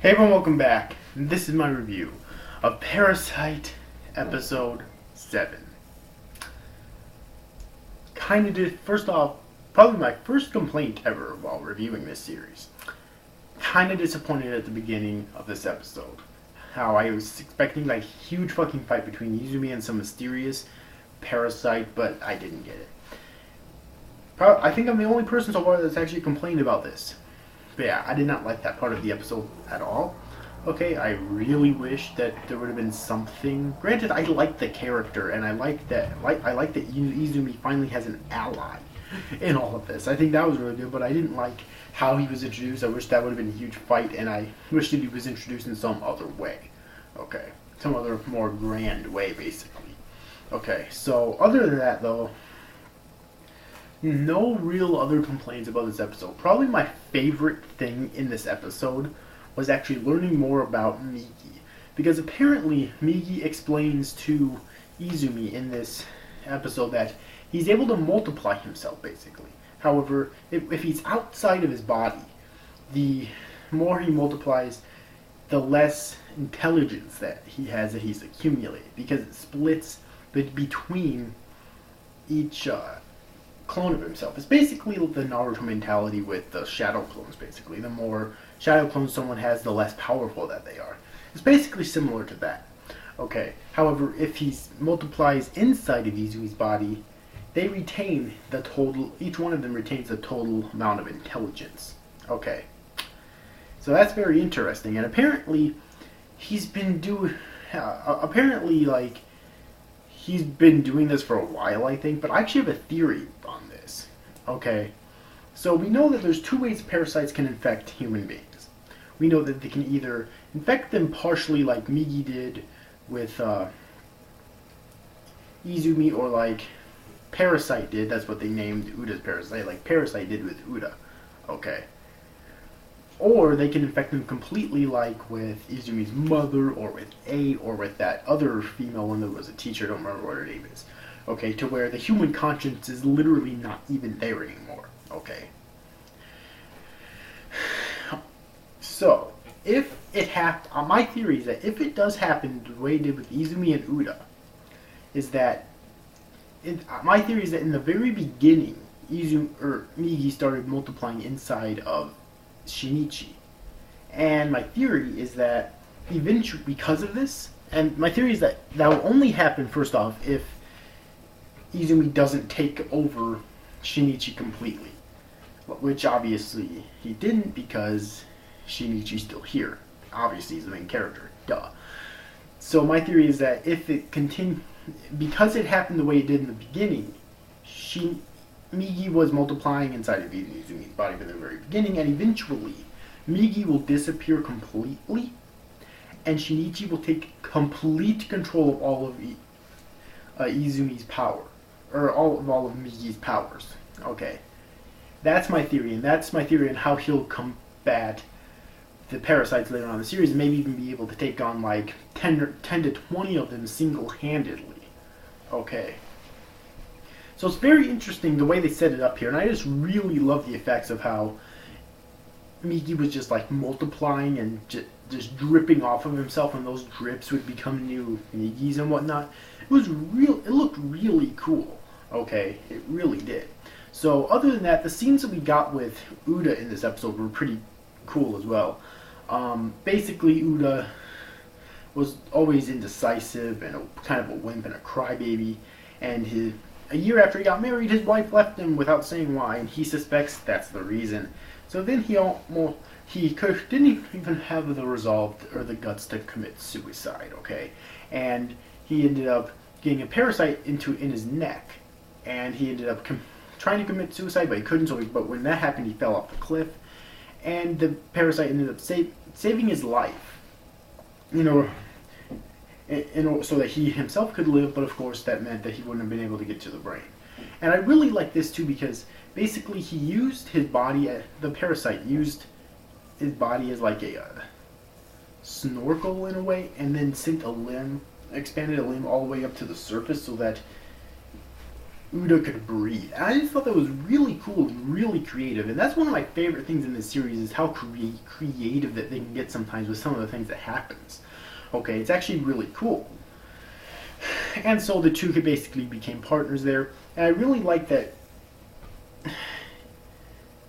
Hey everyone, welcome back. This is my review of Parasyte episode 7. First off, probably my first complaint ever while reviewing this series. Kinda disappointed at the beginning of this episode. How I was expecting like huge fucking fight between Izumi and some mysterious parasite, but I didn't get it. I think I'm the only person so far that's actually complained about this. But yeah, I did not like that part of the episode at all. Okay, I really wish that there would have been something. Granted, I like the character, and I like that Izumi finally has an ally in all of this. I think that was really good, but I didn't like how he was introduced. I wish that would have been a huge fight, and I wish that he was introduced in some other way. Okay, some other more grand way, basically. Okay, so other than that, though, no real other complaints about this episode. Probably my favorite thing in this episode was actually learning more about Migi. Because apparently Migi explains to Izumi in this episode that he's able to multiply himself, basically. However, if he's outside of his body, the more he multiplies, the less intelligence that he's accumulated. Because it splits between each clone of himself. It's basically the Naruto mentality with the shadow clones, basically. The more shadow clones someone has, the less powerful that they are. It's basically similar to that. Okay, however, if he multiplies inside of Izumi's body, they retain the total, each one of them retains the total amount of intelligence. Okay, so that's very interesting, and apparently he's been doing this for a while, I think, but I actually have a theory on this. Okay, so we know that there's two ways parasites can infect human beings. We know that they can either infect them partially like Migi did with Izumi, or like Parasyte did, that's what they named Uda's Parasyte, like Parasyte did with Uda. Okay. Or they can infect them completely, like with Izumi's mother, or with A, or with that other female one that was a teacher, I don't remember what her name is. Okay, to where the human conscience is literally not even there anymore. Okay. So, if it happened, my theory is that if it does happen the way it did with Izumi and Uda, is that, my theory is that in the very beginning, Migi started multiplying inside of Shinichi. And my theory is that eventually, because of this, and my theory is that will only happen, first off, if Izumi doesn't take over Shinichi completely. Which obviously he didn't, because Shinichi's still here. Obviously he's the main character. Duh. So my theory is that if it because it happened the way it did in the beginning, Migi was multiplying inside of Izumi's body from the very beginning, and eventually Migi will disappear completely, and Shinichi will take complete control of all of Izumi's power, or all of Migi's powers. Okay, that's my theory, and that's my theory on how he'll combat the parasites later on in the series, and maybe even be able to take on like 10 to 20 of them single-handedly. Okay. So it's very interesting the way they set it up here, and I just really love the effects of how Migi was just like multiplying and just dripping off of himself, and those drips would become new Migis and whatnot. It looked really cool. Okay, it really did. So other than that, the scenes that we got with Uda in this episode were pretty cool as well. Basically, Uda was always indecisive and kind of a wimp and a crybaby, and a year after he got married, his wife left him without saying why, and he suspects that's the reason. So then he didn't even have the resolve or the guts to commit suicide, okay? And he ended up getting a parasite in his neck, and he ended up trying to commit suicide, but he couldn't. But when that happened, he fell off the cliff, and the parasite ended up saving his life, so that he himself could live, but of course that meant that he wouldn't have been able to get to the brain. And I really like this too, because basically he used his body, the parasite used his body as like a snorkel in a way, and then expanded a limb all the way up to the surface, so that Uda could breathe. And I just thought that was really cool and really creative. And that's one of my favorite things in this series is how creative that they can get sometimes with some of the things that happens. Okay, it's actually really cool. And so the two could basically became partners there. And I really like that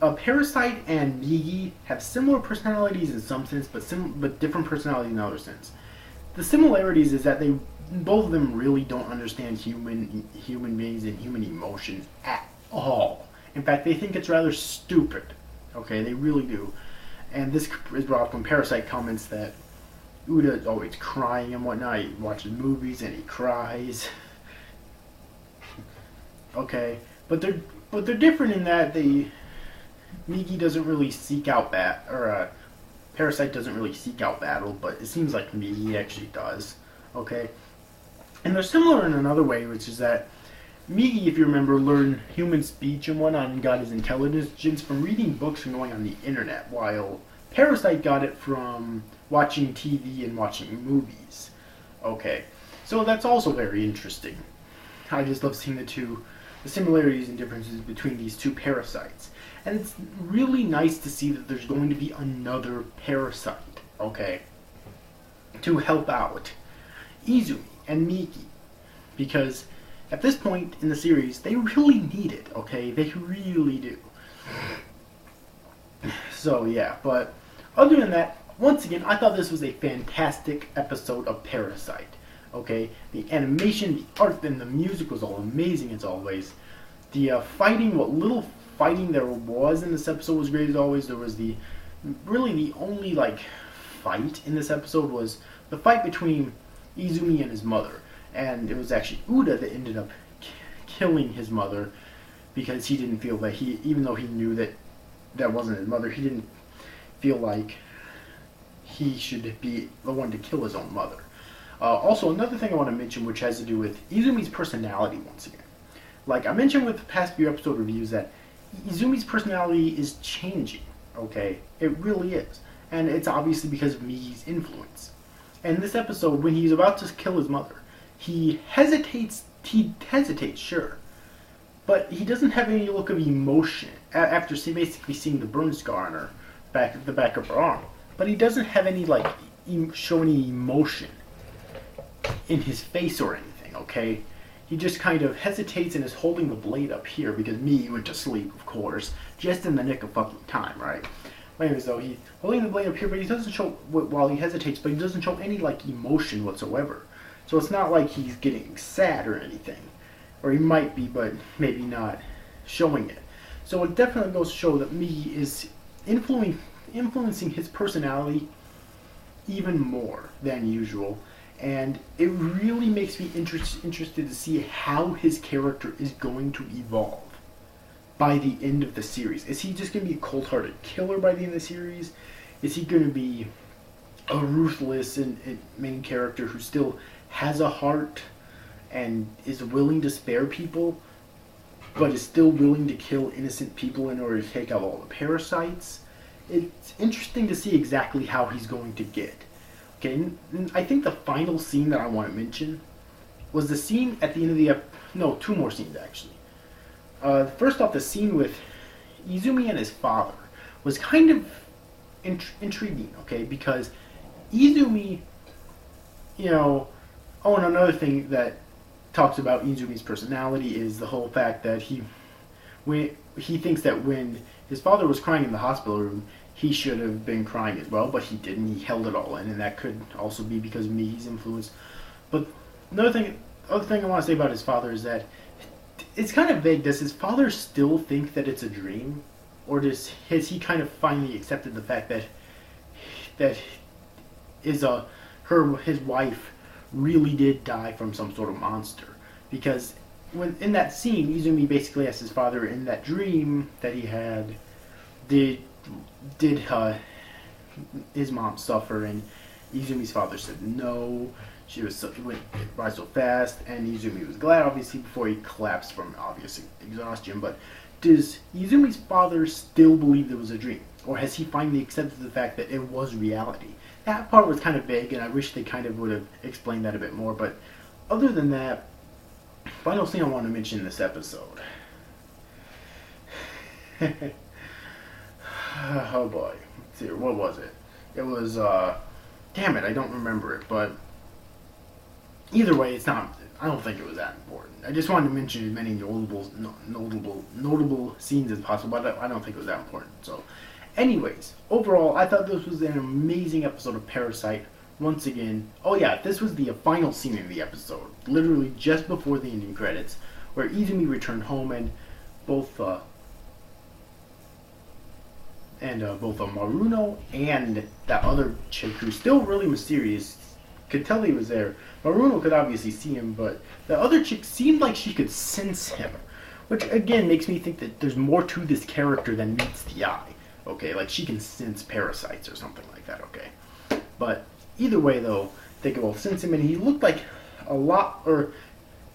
Parasyte and Migi have similar personalities in some sense, but different personalities in other sense. The similarities is that they both of them really don't understand human beings and human emotions at all. In fact, they think it's rather stupid. Okay, they really do. And this is brought up when Parasyte comments that Uda is always crying and whatnot. He watches movies and he cries. Okay, but they're different in that Migi doesn't really seek out Parasyte doesn't really seek out battle, but it seems like Migi actually does. Okay, and they're similar in another way, which is that Migi, if you remember, learned human speech and whatnot and got his intelligence from reading books and going on the internet, while Parasyte got it from watching TV and watching movies. Okay, so that's also very interesting. I just love seeing the similarities and differences between these two Parasytes. And it's really nice to see that there's going to be another Parasyte, okay, to help out Izumi and Migi. Because at this point in the series, they really need it, okay? They really do. So, yeah, but other than that, once again, I thought this was a fantastic episode of Parasyte, okay? The animation, the art, and the music was all amazing as always. The fighting, what little fighting there was in this episode was great as always. There was the only fight in this episode was the fight between Izumi and his mother, and it was actually Uda that ended up killing his mother because he didn't feel that even though he knew that wasn't his mother, he didn't feel like he should be the one to kill his own mother. Also, another thing I want to mention, which has to do with Izumi's personality once again. Like I mentioned with the past few episode reviews, that Izumi's personality is changing, okay? It really is. And it's obviously because of Migi's influence. And this episode, when he's about to kill his mother, he hesitates, sure. But he doesn't have any look of emotion after basically seeing the burn scar on the back of her arm. But he doesn't have any, show any emotion in his face or anything, okay? He just kind of hesitates and is holding the blade up here because Migi went to sleep, of course, just in the nick of fucking time, right? But anyways, though, he's holding the blade up here, but he doesn't show, while he hesitates, but he doesn't show any, emotion whatsoever. So it's not like he's getting sad or anything. Or he might be, but maybe not showing it. So it definitely goes to show that Migi is influencing his personality even more than usual. And it really makes me interested to see how his character is going to evolve by the end of the series. Is he just going to be a cold-hearted killer by the end of the series? Is he going to be a ruthless and main character who still has a heart and is willing to spare people, but is still willing to kill innocent people in order to take out all the parasites? It's interesting to see exactly how he's going to get. Okay, and I think the final scene that I want to mention was the scene at the end of the no, two more scenes actually. First off, the scene with Izumi and his father was kind of intriguing, okay, because Izumi, and another thing that talks about Izumi's personality is the whole fact that he thinks that when his father was crying in the hospital room, he should have been crying as well, but he didn't. He held it all in, and that could also be because of Migi's influence. But other thing I want to say about his father is that it's kind of vague. Does his father still think that it's a dream, or has he kind of finally accepted the fact that his wife really did die from some sort of monster? Because when in that scene, Izumi basically asked his father in that dream that he had, did his mom suffer? And Izumi's father said no. She went by so fast, and Izumi was glad, obviously, before he collapsed from obvious exhaustion. But does Izumi's father still believe there was a dream, or has he finally accepted the fact that it was reality? That part was kind of vague, and I wish they kind of would have explained that a bit more. But other than that, Final thing I want to mention in this episode. Oh boy. Let's see, what was it? It was, damn it, I don't remember it, but either way, it's not, I don't think it was that important. I just wanted to mention as many notable scenes as possible, but I don't think it was that important. So, anyways, overall, I thought this was an amazing episode of Parasyte. Once again, oh yeah, this was the final scene in the episode, literally just before the ending credits, where Izumi returned home and both Maruno and that other chick who's still really mysterious could tell he was there. Maruno could obviously see him, but the other chick seemed like she could sense him, which again makes me think that there's more to this character than meets the eye. Okay, like she can sense parasites or something like that. Okay, but either way though, they could both sense him, and he looked like a lot, or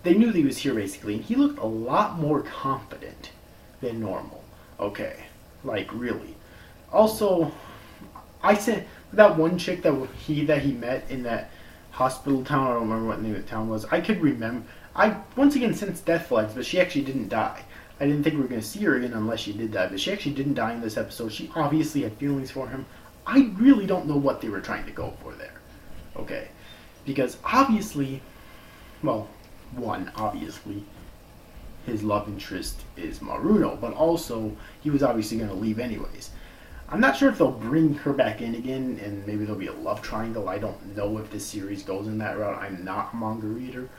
they knew that he was here basically, and he looked a lot more confident than normal. Okay, like really. Also, I said that one chick that he met in that hospital town. I don't remember what the name of the town was. I could remember. I once again sensed death flags, but she actually didn't die. I didn't think we were going to see her again unless she did die, but she actually didn't die in this episode. She obviously had feelings for him. I really don't know what they were trying to go for there. Okay, because obviously, well, obviously, his love interest is Maruno, but also he was obviously going to leave anyways. I'm not sure if they'll bring her back in again, and maybe there'll be a love triangle. I don't know if this series goes in that route. I'm not a manga reader,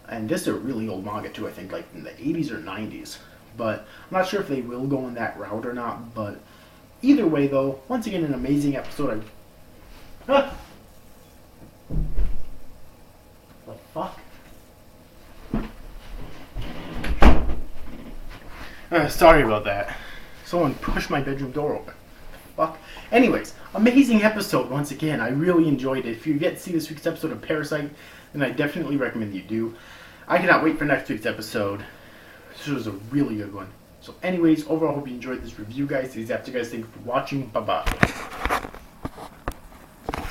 and this is a really old manga too. I think like in the 80s or 90s, but I'm not sure if they will go in that route or not. But either way, though, once again, an amazing episode. The fuck? Sorry about that. Someone pushed my bedroom door open. Fuck. Anyways, amazing episode once again. I really enjoyed it. If you get to see this week's episode of Parasyte, then I definitely recommend you do. I cannot wait for next week's episode. This was a really good one. So anyways, overall, I hope you enjoyed this review, guys. These after guys, thank you for watching. Bye-bye.